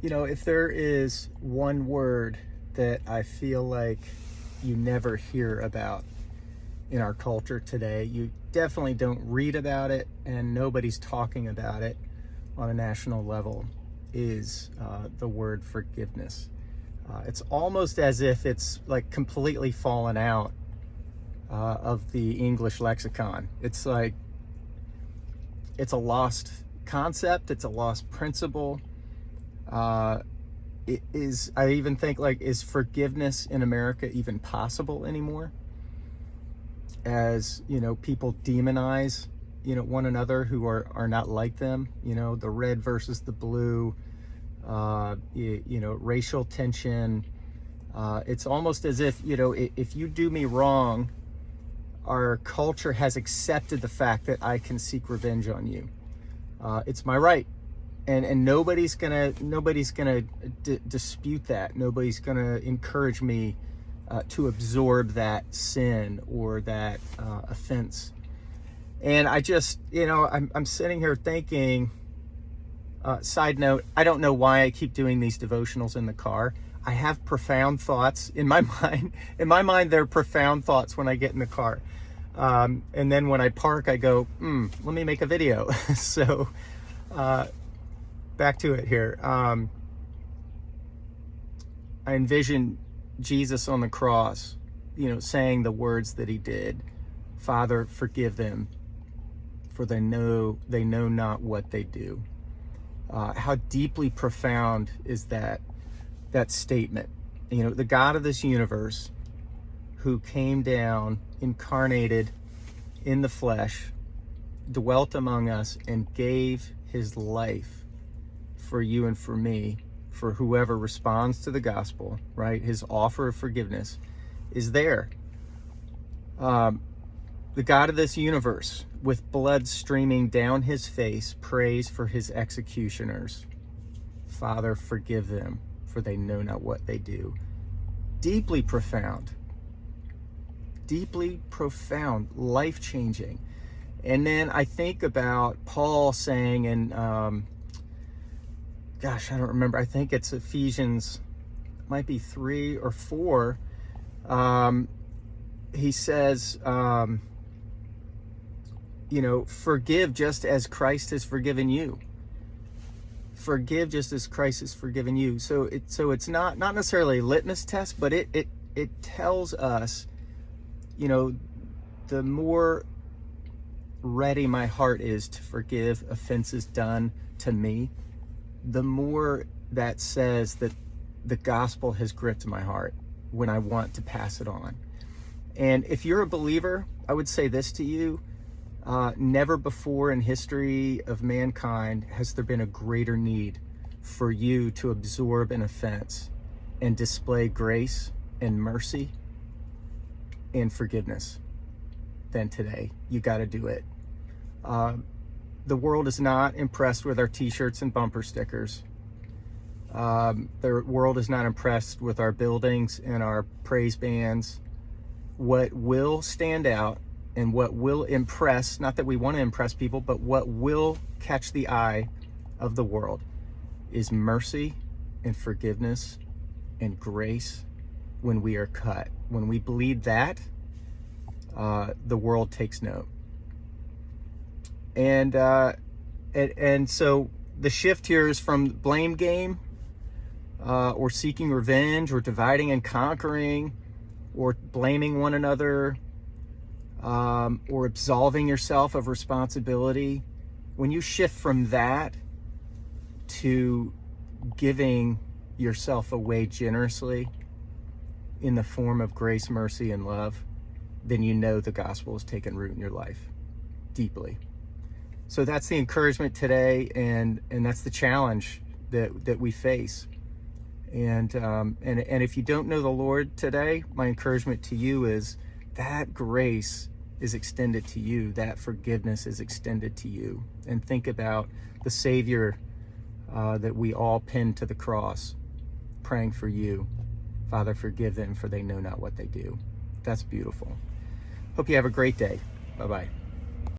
If there is one word that I feel like you never hear about in our culture today, you definitely don't read about it, and nobody's talking about it on a national level, is the word forgiveness. It's almost as if it's like completely fallen out of the English lexicon. It's like it's a lost concept. It's a lost principle. It is, I even think, like, is forgiveness in America even possible anymore? As people demonize one another who are not like them. The red versus the blue. Racial tension. It's almost as if if you do me wrong, our culture has accepted the fact that I can seek revenge on you. It's my right, and nobody's gonna dispute that. Nobody's gonna encourage me to absorb that sin or that offense. And I just, I'm sitting here thinking. Side note: I don't know why I keep doing these devotionals in the car. I have profound thoughts in my mind. In my mind, they're profound thoughts when I get in the car. And then when I park, I go, let me make a video. So back to it here. I envision Jesus on the cross, saying the words that he did: "Father, forgive them, for they know not what they do." How deeply profound is that statement? The God of this universe, who came down, incarnated in the flesh, dwelt among us, and gave his life for you and for me, for whoever responds to the gospel, right? His offer of forgiveness is there. The God of this universe, with blood streaming down his face, prays for his executioners. Father, forgive them, for they know not what they do. Deeply profound, life-changing. And then I think about Paul saying in, I don't remember, I think it's Ephesians, might be 3 or 4. He says, forgive just as Christ has forgiven you. Forgive just as Christ has forgiven you. So it's not necessarily a litmus test, but it tells us, the more ready my heart is to forgive offenses done to me, the more that says that the gospel has gripped my heart when I want to pass it on. And if you're a believer, I would say this to you: never before in history of mankind has there been a greater need for you to absorb an offense and display grace and mercy and forgiveness than today. You got to do it. The world is not impressed with our t-shirts and bumper stickers. The world is not impressed with our buildings and our praise bands. What will stand out and what will impress, not that we want to impress people, but what will catch the eye of the world is mercy and forgiveness and grace when we are cut. When we bleed that, the world takes note. And so the shift here is from blame game, or seeking revenge, or dividing and conquering, or blaming one another, or absolving yourself of responsibility. When you shift from that to giving yourself away generously in the form of grace, mercy, and love, then the gospel has taken root in your life deeply. So that's the encouragement today, and that's the challenge that we face. And if you don't know the Lord today, my encouragement to you is that grace is extended to you, that forgiveness is extended to you. And think about the Savior that we all pinned to the cross, praying for you. Father, forgive them, for they know not what they do. That's beautiful. Hope you have a great day. Bye-bye.